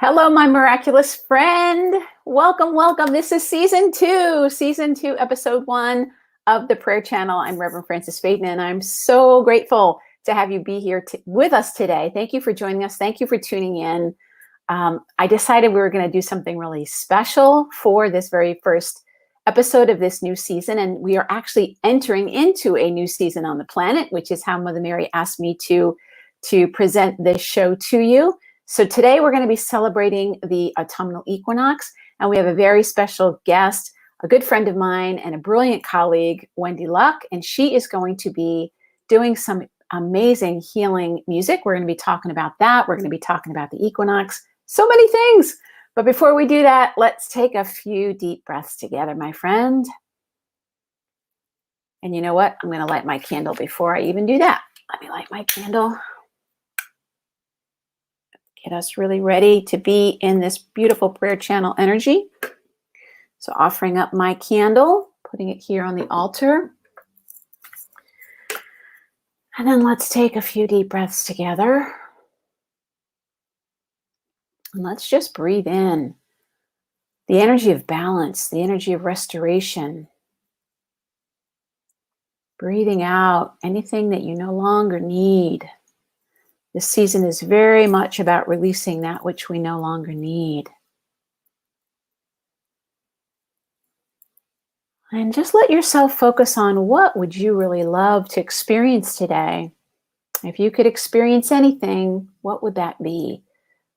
Hello, my miraculous friend. Welcome, welcome. This is season two, episode 1 of the prayer channel. I'm Reverend Frances Baden, and I'm so grateful to have you be here with us today. Thank you for joining us. Thank you for tuning in. I decided we were going to do something really special for this very first episode of this new season, and we are actually entering into a new season on the planet, which is how Mother Mary asked me to present this show to you. So today we're going to be celebrating the autumnal equinox, and we have a very special guest, a good friend of mine and a brilliant colleague, Wendy Luck, and she is going to be doing some amazing healing music. We're going to be talking about that. We're going to be talking about the equinox, so many things. But before we do that, let's take a few deep breaths together, my friend. And you know what? I'm going to light my candle before I even do that. Let me light my candle. Get us really ready to be in this beautiful prayer channel energy. So offering up my candle, putting it here on the altar. And then let's take a few deep breaths together. And let's just breathe in the energy of balance, the energy of restoration. Breathing out anything that you no longer need. This season is very much about releasing that which we no longer need. And just let yourself focus on what would you really love to experience today. If you could experience anything, what would that be?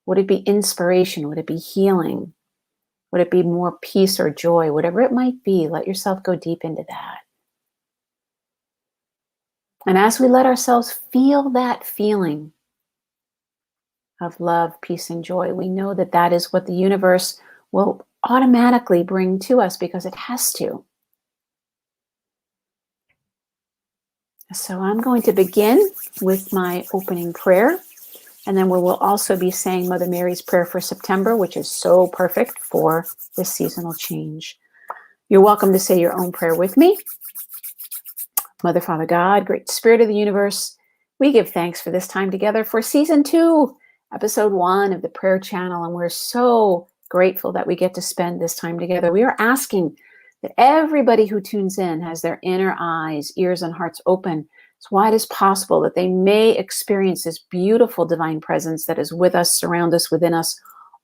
Would it be inspiration? Would it be healing? Would it be more peace or joy? Whatever it might be, let yourself go deep into that. And as we let ourselves feel that feeling of love, peace, and joy, we know that that is what the universe will automatically bring to us because it has to. So I'm going to begin with my opening prayer, and then we will also be saying Mother Mary's prayer for September, which is so perfect for this seasonal change. You're welcome to say your own prayer with me. Mother, Father, God, Great Spirit of the universe, we give thanks for this time together for season 2, episode 1 of the prayer channel, and we're so grateful that we get to spend this time together. We are asking that everybody who tunes in has their inner eyes, ears, and hearts open as wide as possible, that they may experience this beautiful divine presence that is with us, surround us, within us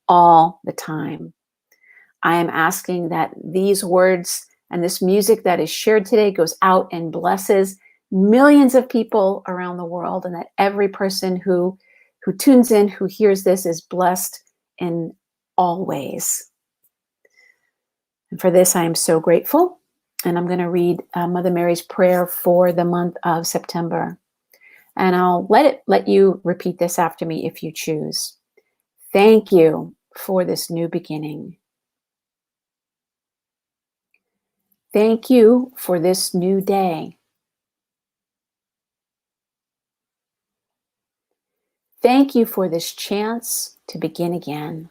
all the time. I am asking that these words and this music that is shared today goes out and blesses millions of people around the world, and that every person who tunes in, who hears this, is blessed in all ways. And for this, I am so grateful. And I'm going to read Mother Mary's prayer for the month of September. And I'll let you repeat this after me if you choose. Thank you for this new beginning. Thank you for this new day. Thank you for this chance to begin again.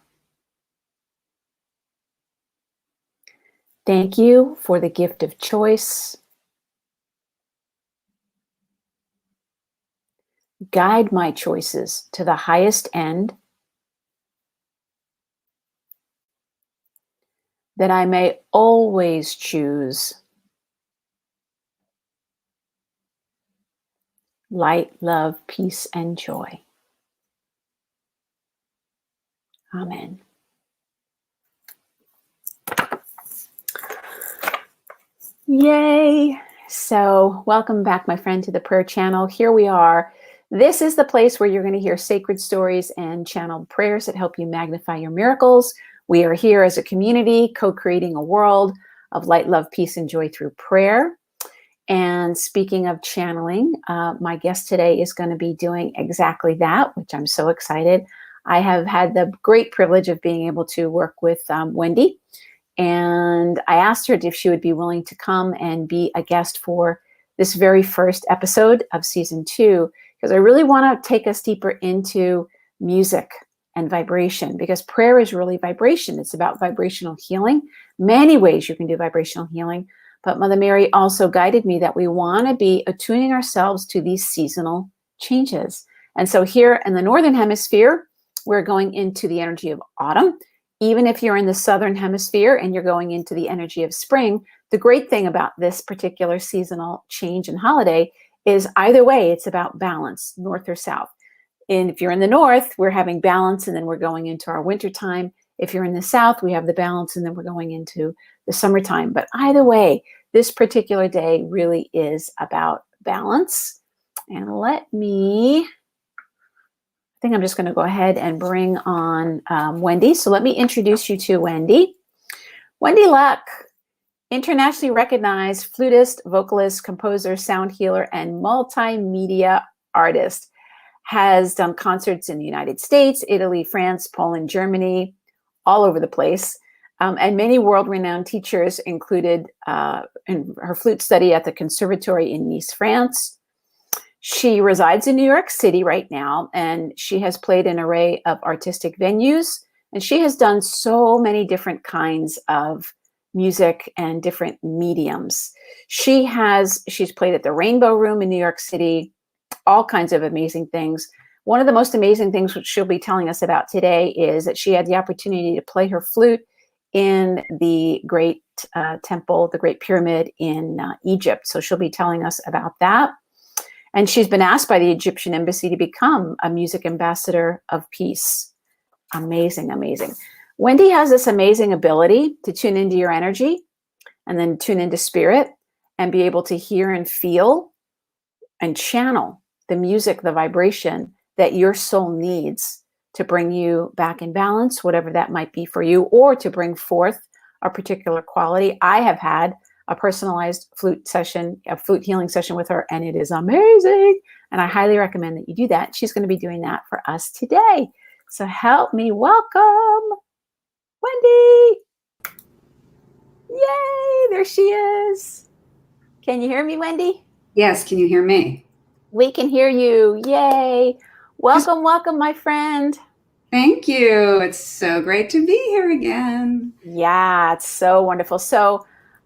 Thank you for the gift of choice. Guide my choices to the highest end, that I may always choose light, love, peace, and joy. Amen. Yay! So welcome back, my friend, to the prayer channel. Here we are. This is the place where you're going to hear sacred stories and channeled prayers that help you magnify your miracles. We are here as a community, co-creating a world of light, love, peace, and joy through prayer. And speaking of channeling, my guest today is going to be doing exactly that, which I'm so excited. I have had the great privilege of being able to work with Wendy. And I asked her if she would be willing to come and be a guest for this very first episode of season 2, because I really want to take us deeper into music and vibration, because prayer is really vibration. It's about vibrational healing. Many ways you can do vibrational healing. But Mother Mary also guided me that we want to be attuning ourselves to these seasonal changes. And so here in the Northern Hemisphere, we're going into the energy of autumn. Even if you're in the southern hemisphere and you're going into the energy of spring, the great thing about this particular seasonal change and holiday is either way, it's about balance, north or south. And if you're in the north, we're having balance and then we're going into our winter time. If you're in the south, we have the balance and then we're going into the summertime. But either way, this particular day really is about balance. And I think I'm just going to go ahead and bring on Wendy. So let me introduce you to Wendy. Wendy Luck, internationally recognized flutist, vocalist, composer, sound healer, and multimedia artist. Has done concerts in the United States, Italy, France, Poland, Germany, all over the place. And many world-renowned teachers included in her flute study at the Conservatory in Nice, France. She resides in New York City right now, and she has played an array of artistic venues, and she has done so many different kinds of music and different mediums. She's played at the Rainbow Room in New York City, all kinds of amazing things. One of the most amazing things which she'll be telling us about today is that she had the opportunity to play her flute in the great temple, the Great Pyramid in Egypt. So she'll be telling us about that. And she's been asked by the Egyptian embassy to become a music ambassador of peace. Amazing, amazing. Wendy has this amazing ability to tune into your energy and then tune into spirit and be able to hear and feel and channel the music, the vibration that your soul needs to bring you back in balance, whatever that might be for you, or to bring forth a particular quality. I have had a personalized flute session, a flute healing session with her, and it is amazing. And I highly recommend that you do that. She's going to be doing that for us today. So help me welcome Wendy. Yay, there she is. Can you hear me, Wendy? Yes, can you hear me? We can hear you. Yay. Welcome, welcome, my friend. Thank you. It's so great to be here again. Yeah, it's so wonderful. So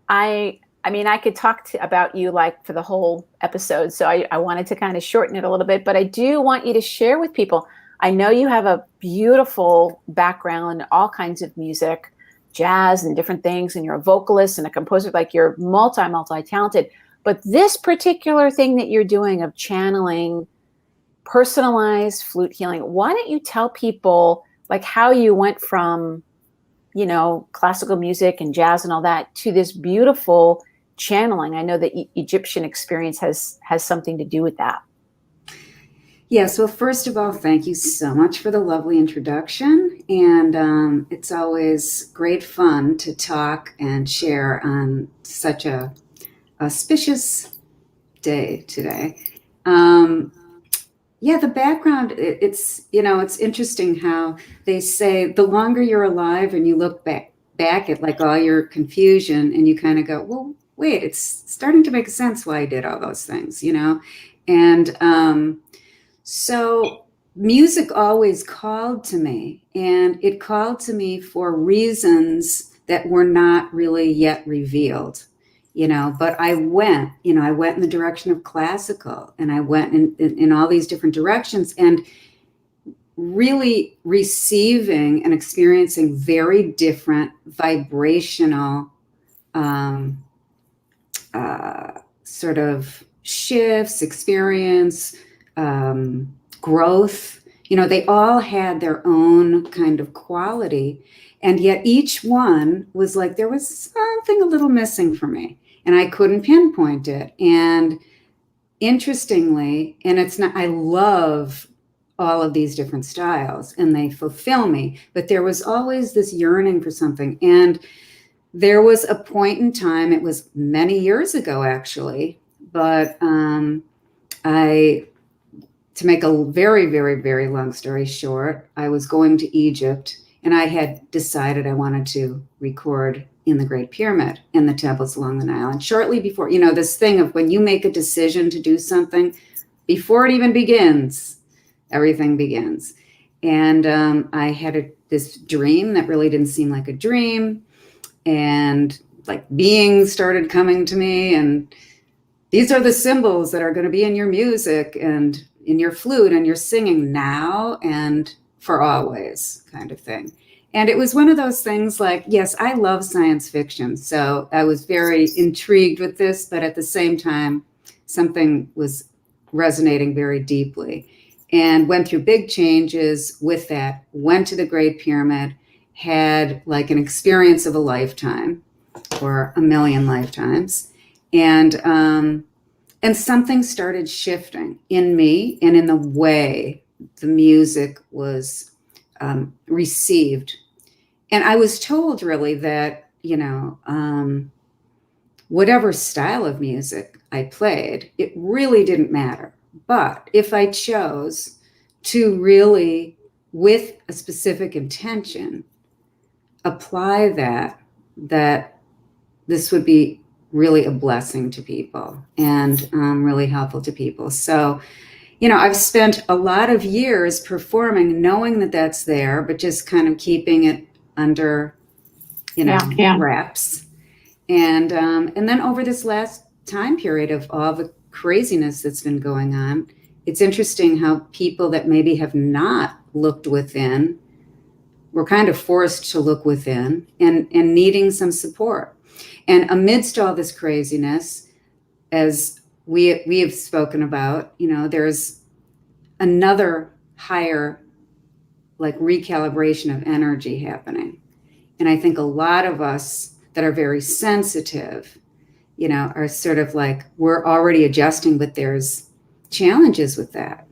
I mean, I could talk about you like for the whole episode. So I wanted to kind of shorten it a little bit, but I do want you to share with people. I know you have a beautiful background in all kinds of music, jazz and different things, and you're a vocalist and a composer, like you're multi-talented. But this particular thing that you're doing of channeling personalized flute healing, why don't you tell people like how you went from, you know, classical music and jazz and all that to this beautiful channeling? I know the Egyptian experience has something to do with that. Yes, well, first of all, thank you so much for the lovely introduction. And it's always great fun to talk and share on such a auspicious day today. Yeah, the background, it's, you know, it's interesting how they say the longer you're alive and you look back at like all your confusion and you kind of go, well, wait, it's starting to make sense why I did all those things, you know? And so music always called to me, and it called to me for reasons that were not really yet revealed. You know, but I went in the direction of classical, and I went in all these different directions, and really receiving and experiencing very different vibrational sort of shifts, experience, growth. You know, they all had their own kind of quality, and yet each one was like, there was something a little missing for me. And I couldn't pinpoint it. And interestingly, and it's not, I love all of these different styles and they fulfill me, but there was always this yearning for something. And there was a point in time, it was many years ago actually, but to make a very, very, very long story short, I was going to Egypt and I had decided I wanted to record in the Great Pyramid and the temples along the Nile. And shortly before, you know, this thing of when you make a decision to do something, before it even begins, everything begins. And I had this dream that really didn't seem like a dream. And like beings started coming to me, and these are the symbols that are going to be in your music and in your flute and your singing now and for always kind of thing. And it was one of those things like, yes, I love science fiction. So I was very intrigued with this, but at the same time, something was resonating very deeply, and went through big changes with that, went to the Great Pyramid, had like an experience of a lifetime or a million lifetimes. And something started shifting in me and in the way the music was received. And I was told really that, whatever style of music I played, it really didn't matter. But if I chose to really, with a specific intention, apply that this would be really a blessing to people and really helpful to people. So, I've spent a lot of years performing, knowing that that's there, but just kind of keeping it under, wraps. And then over this last time period of all the craziness that's been going on, it's interesting how people that maybe have not looked within were kind of forced to look within and needing some support. And amidst all this craziness, as we have spoken about, there's another higher like recalibration of energy happening. And I think a lot of us that are very sensitive, are sort of like, we're already adjusting, but there's challenges with that.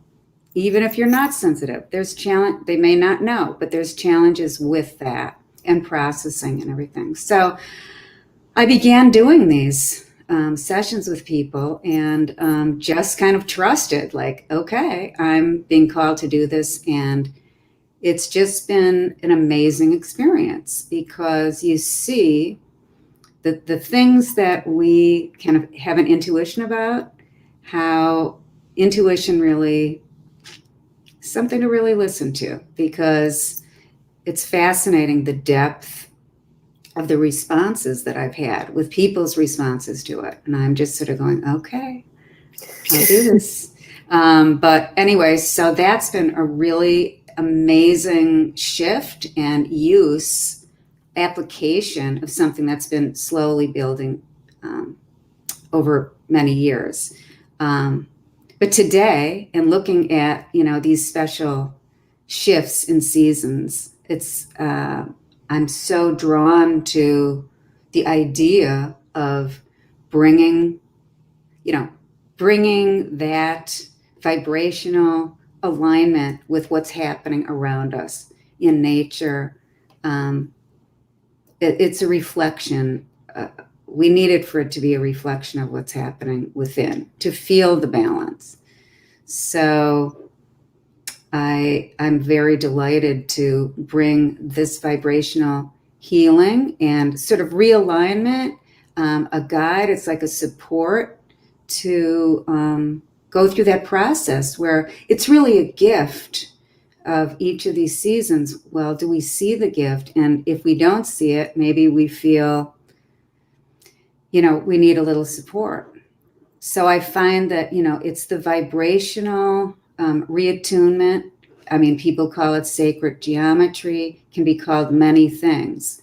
Even if you're not sensitive, there's challenge. They may not know, but there's challenges with that and processing and everything. So I began doing these sessions with people and just kind of trusted, like, okay, I'm being called to do this. And it's just been an amazing experience because you see the things that we kind of have an intuition about, how intuition really something to really listen to, because it's fascinating the depth of the responses that I've had with people's responses to it. And I'm just sort of going, okay, I'll do this. But anyway, so that's been a really amazing shift and application of something that's been slowly building over many years. But today, and looking at, these special shifts in seasons, it's I'm so drawn to the idea of bringing that vibrational alignment with what's happening around us in nature. It's a reflection. We need it for it to be a reflection of what's happening within, to feel the balance. So I'm very delighted to bring this vibrational healing and sort of realignment, a guide. It's like a support to go through that process where it's really a gift of each of these seasons. Well, do we see the gift? And if we don't see it, maybe we feel we need a little support. So I find that, it's the vibrational reattunement. I mean, people call it sacred geometry, can be called many things,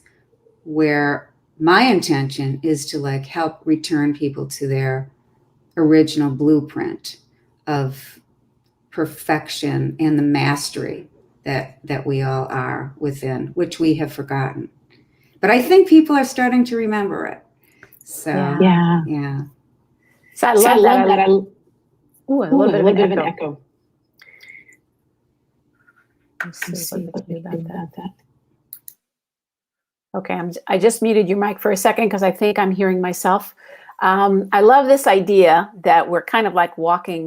where my intention is to like help return people to their original blueprint of perfection and the mastery that we all are within, which we have forgotten. But I think people are starting to remember it. So, yeah. So I love that. Ooh, a little bit of an echo. Let's see what we do about that. Okay, I just muted your mic for a second because I think I'm hearing myself. I love this idea that we're kind of like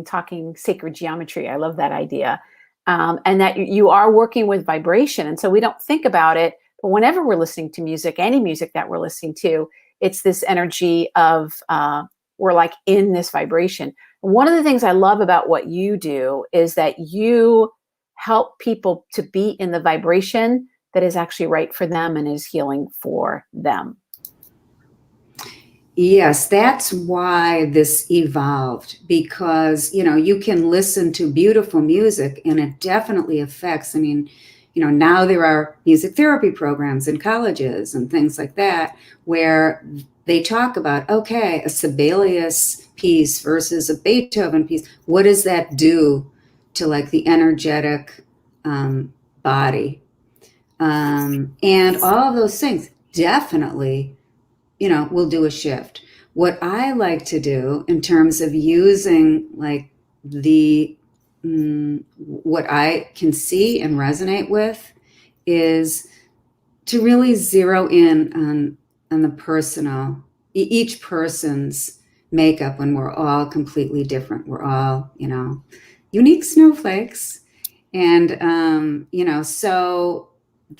talking sacred geometry. I love that idea. And that you are working with vibration. And so we don't think about it, but whenever we're listening to music, any music that we're listening to, it's this energy of we're like in this vibration. One of the things I love about what you do is that you help people to be in the vibration that is actually right for them and is healing for them. Yes, that's why this evolved, because, you can listen to beautiful music and it definitely affects. I mean, now there are music therapy programs in colleges and things like that where they talk about, okay, a Sibelius piece versus a Beethoven piece. What does that do to like the energetic body? And all of those things definitely will do a shift. What I like to do in terms of using like what I can see and resonate with is to really zero in on the personal, each person's makeup, when we're all completely different. We're all, unique snowflakes. And, so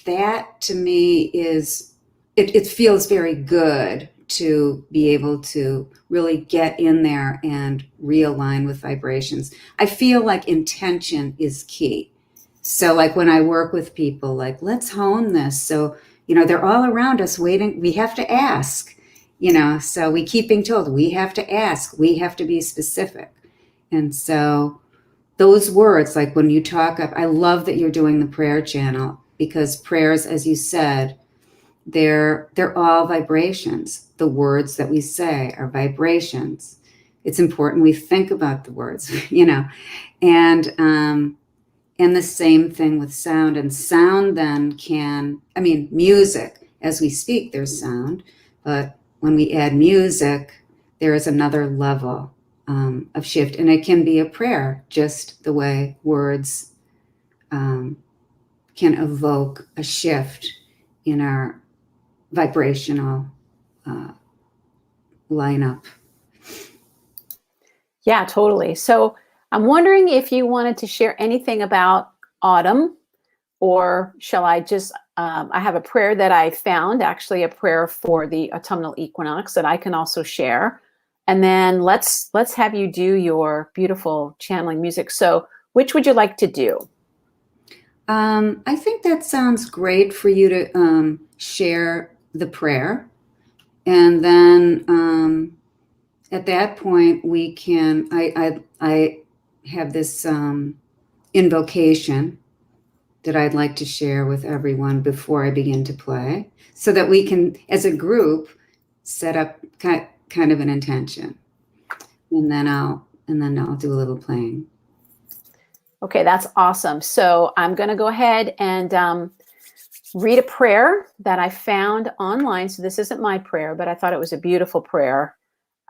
that to me is, it feels very good to be able to really get in there and realign with vibrations. I feel like intention is key. So like when I work with people, like, let's hone this. So, they're all around us waiting. We have to ask, so we keep being told we have to ask, we have to be specific. And so those words, like when you talk up, I love that you're doing the prayer channel, because prayers, as you said, they're all vibrations. The words that we say are vibrations. It's important we think about the words, and the same thing with sound. And sound then music, as we speak, there's sound, but when we add music, there is another level of shift, and it can be a prayer, just the way words can evoke a shift in our vibrational lineup. Yeah, totally. So I'm wondering if you wanted to share anything about autumn, or shall I just, I have a prayer that I found, actually a prayer for the autumnal equinox that I can also share. And then let's have you do your beautiful channeling music. So which would you like to do? I think that sounds great for you to share the prayer. And then at that point, we can, I have this invocation that I'd like to share with everyone before I begin to play, so that we can, as a group, set up kind of an intention. And then I'll do a little playing. Okay, that's awesome. So I'm going to go ahead and read a prayer that I found online. So this isn't my prayer, but I thought it was a beautiful prayer.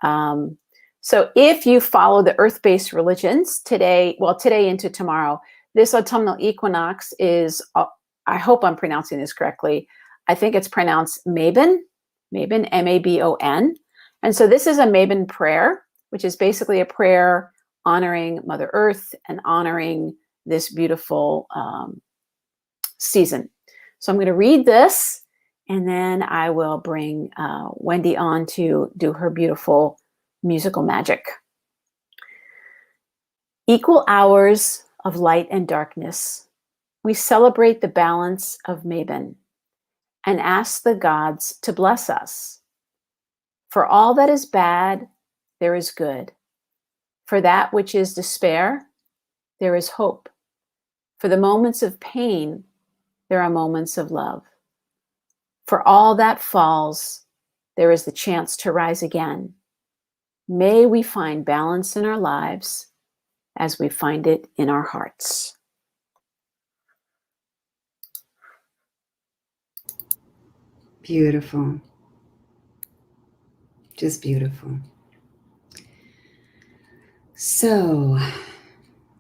So if you follow the earth-based religions today into tomorrow, this autumnal equinox is, I hope I'm pronouncing this correctly. I think it's pronounced Maben, Mabon. And so this is a Maben prayer, which is basically a prayer honoring Mother Earth and honoring this beautiful season. So I'm going to read this, and then I will bring Wendy on to do her beautiful musical magic. Equal hours of light and darkness, we celebrate the balance of Maben and ask the gods to bless us. For all that is bad, there is good. For that which is despair, there is hope. For the moments of pain, there are moments of love. For all that falls, there is the chance to rise again. May we find balance in our lives as we find it in our hearts. Beautiful. Just beautiful. So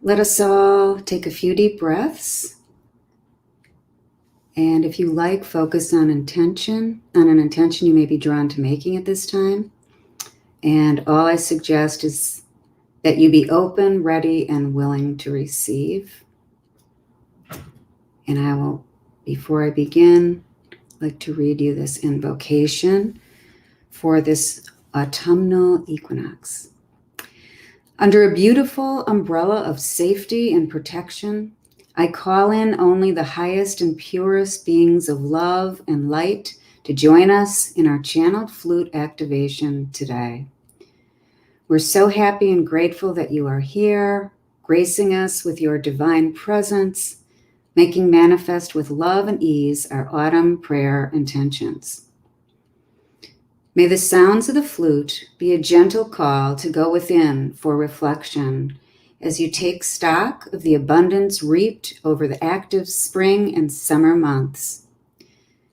let us all take a few deep breaths. And if you like, focus on an intention you may be drawn to making at this time. And all I suggest is that you be open, ready, and willing to receive. And I will, before I begin, like to read you this invocation for this autumnal equinox. Under a beautiful umbrella of safety and protection, I call in only the highest and purest beings of love and light to to join us in our channeled flute activation today. We're so happy and grateful that you are here, gracing us with your divine presence, making manifest with love and ease our autumn prayer intentions. May the sounds of the flute be a gentle call to go within for reflection as you take stock of the abundance reaped over the active spring and summer months.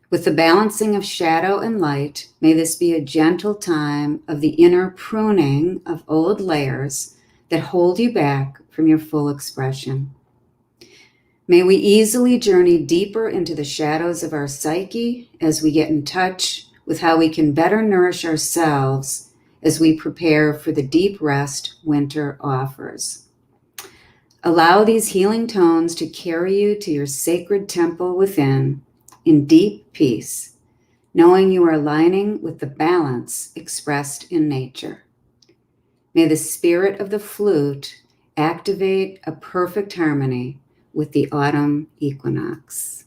With the balancing of shadow and light, may this be a gentle time of the inner pruning of old layers that hold you back from your full expression. May we easily journey deeper into the shadows of our psyche as we get in touch with how we can better nourish ourselves as we prepare for the deep rest winter offers. Allow these healing tones to carry you to your sacred temple within in deep peace, knowing you are aligning with the balance expressed in nature. May the spirit of the flute activate a perfect harmony with the autumn equinox.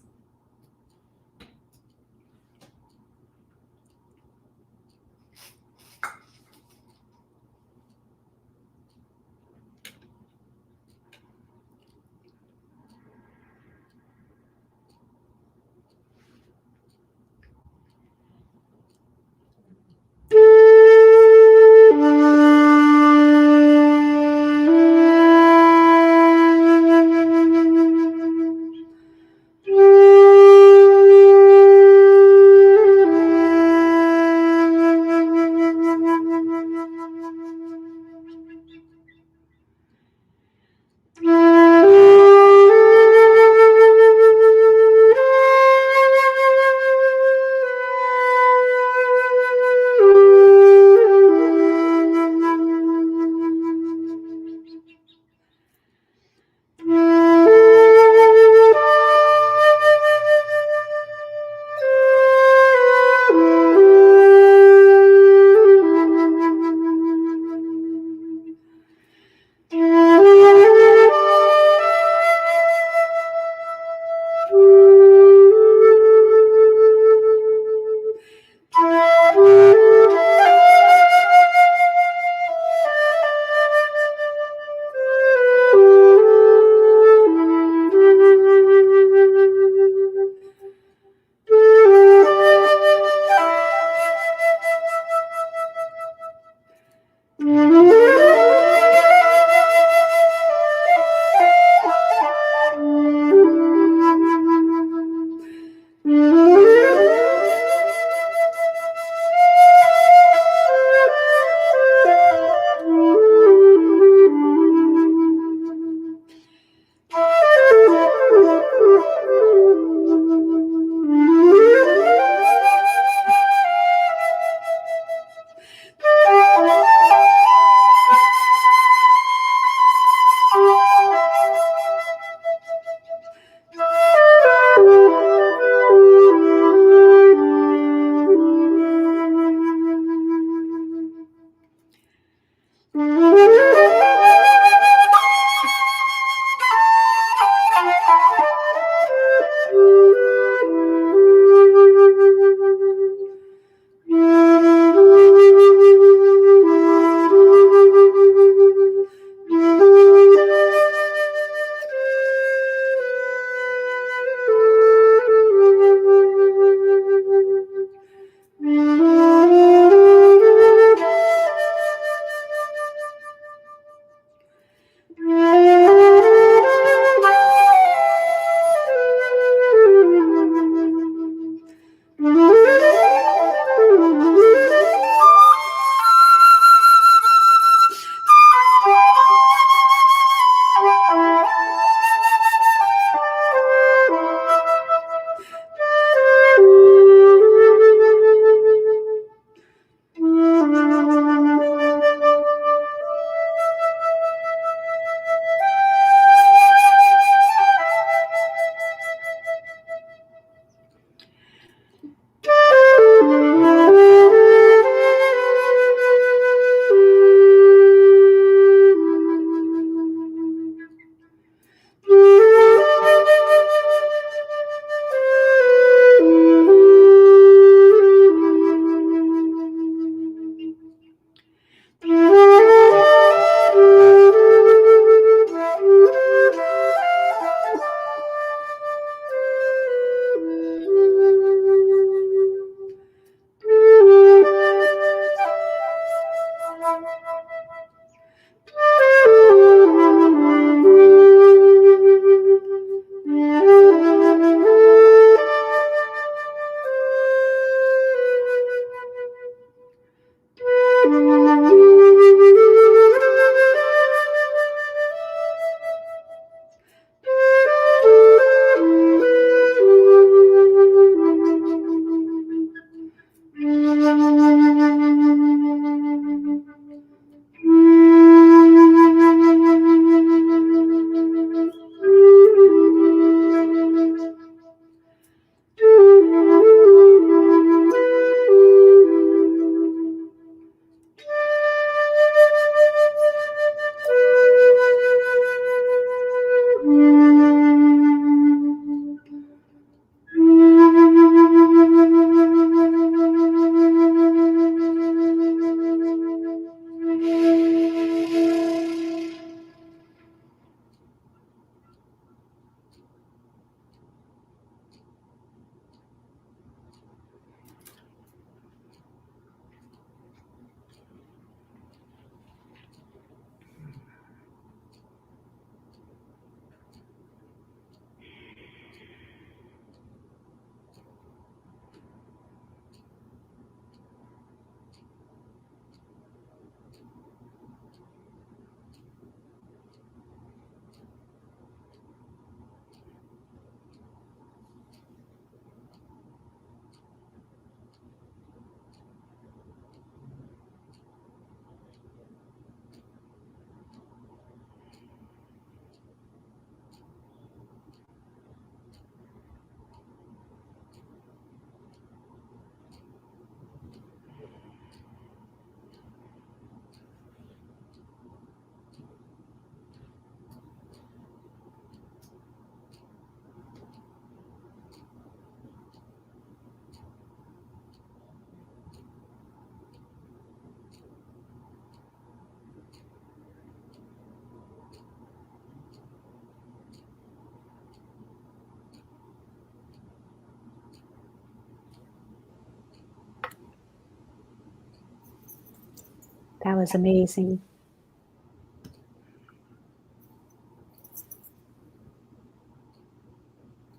That was amazing.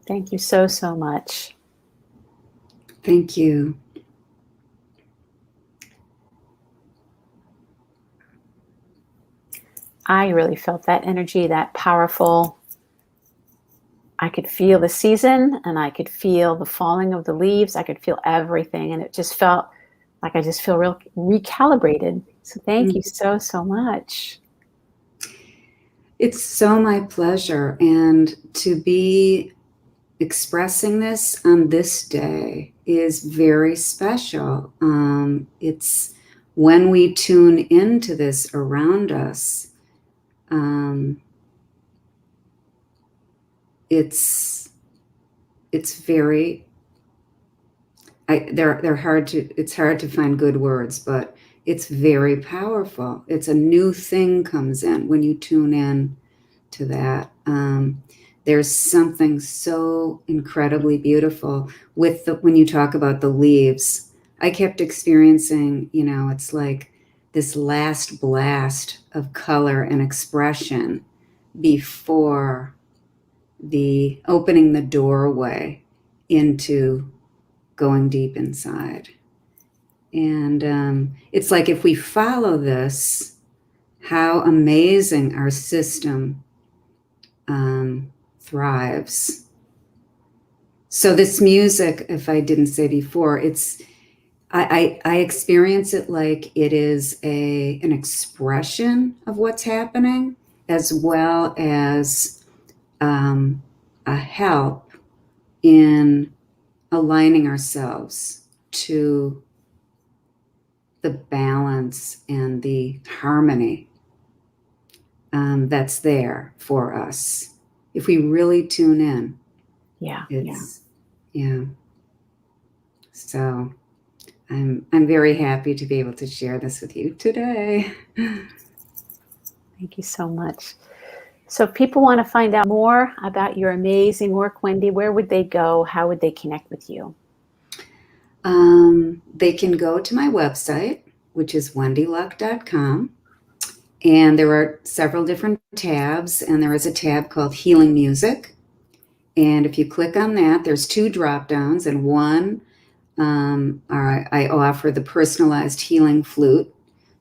Thank you so, so much. Thank you. I really felt that energy, that powerful. I could feel the season and I could feel the falling of the leaves. I could feel everything. And it just felt like I just feel real recalibrated. So thank you so, so much. It's so my pleasure. And to be expressing this on this day is very special. It's when we tune into this around us, it's very, they're hard to, it's hard to find good words, but it's very powerful. It's a new thing comes in when you tune in to that. There's something so incredibly beautiful with when you talk about the leaves. I kept experiencing, it's like this last blast of color and expression before the opening the doorway into going deep inside. And it's like if we follow this, how amazing our system thrives. So this music, if I didn't say before, I experience it like it is an expression of what's happening, as well as a help in aligning ourselves to the balance and the harmony that's there for us if we really tune in. Yeah. Yeah. So I'm very happy to be able to share this with you today. Thank you so much. So if people want to find out more about your amazing work, Wendy, where would they go? How would they connect with you? They can go to my website, which is wendyluck.com. And there are several different tabs, and there is a tab called Healing Music. And if you click on that, there's 2 drop downs, and one, I offer the personalized healing flute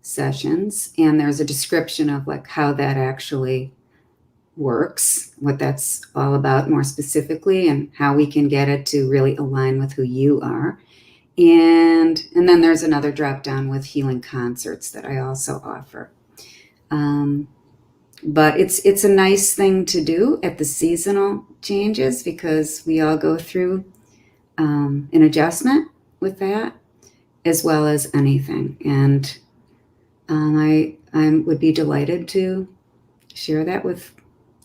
sessions, and there's a description of like how that actually works, what that's all about more specifically, and how we can get it to really align with who you are. And then there's another drop down with healing concerts that I also offer. But it's a nice thing to do at the seasonal changes, because we all go through an adjustment with that, as well as anything. And I would be delighted to share that with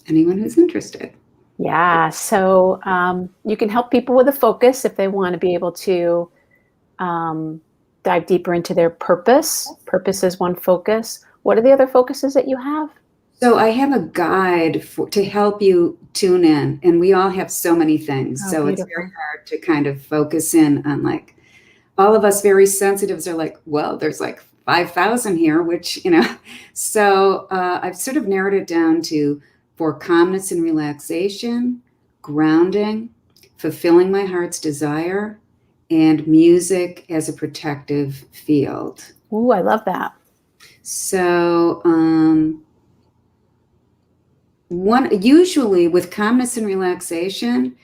anyone who's interested. Yeah. So you can help people with a focus if they want to be able to dive deeper into their purpose. Purpose is one focus. What are the other focuses that you have? So I have a guide to help you tune in, and we all have so many things. Oh, so beautiful. It's very hard to kind of focus in on, like, all of us very sensitives are like, well, there's like 5,000 here, which, so I've sort of narrowed it down to for calmness and relaxation, grounding, fulfilling my heart's desire, and music as a protective field. Ooh, I love that. So, usually with calmness and relaxation,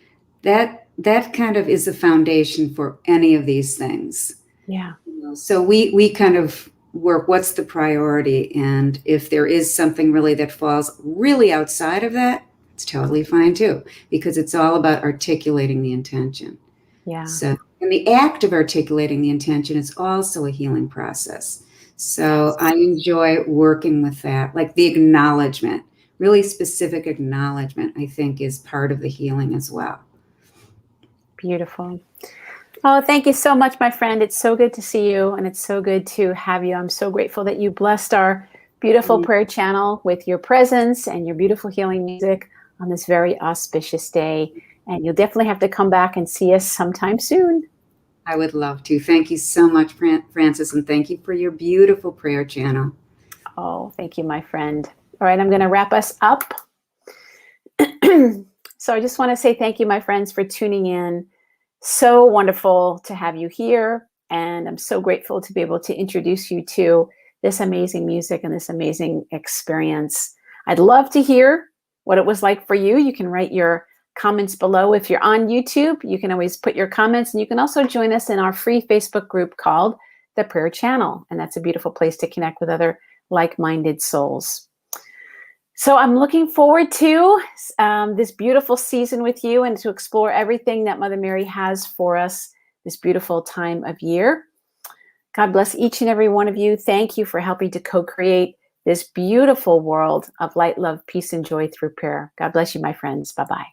that kind of is the foundation for any of these things. Yeah. So we kind of work, what's the priority, and if there is something really that falls really outside of that, it's totally fine too, because it's all about articulating the intention. Yeah. So, and the act of articulating the intention is also a healing process. So I enjoy working with that, like the acknowledgement. Really specific acknowledgement, I think, is part of the healing as well. Beautiful. Oh, thank you so much, my friend. It's so good to see you, and it's so good to have you. I'm so grateful that you blessed our beautiful prayer channel with your presence and your beautiful healing music on this very auspicious day. And you'll definitely have to come back and see us sometime soon. I would love to. Thank you so much, Frances, and thank you for your beautiful prayer channel. Oh, thank you, my friend. All right, I'm going to wrap us up. So I just want to say thank you, my friends, for tuning in. So wonderful to have you here. And I'm so grateful to be able to introduce you to this amazing music and this amazing experience. I'd love to hear what it was like for you. You can write your comments below. If you're on YouTube, you can always put your comments, and you can also join us in our free Facebook group called The Prayer Channel. And that's a beautiful place to connect with other like-minded souls. So I'm looking forward to this beautiful season with you and to explore everything that Mother Mary has for us this beautiful time of year. God bless each and every one of you. Thank you for helping to co-create this beautiful world of light, love, peace, and joy through prayer. God bless you, my friends. Bye-bye.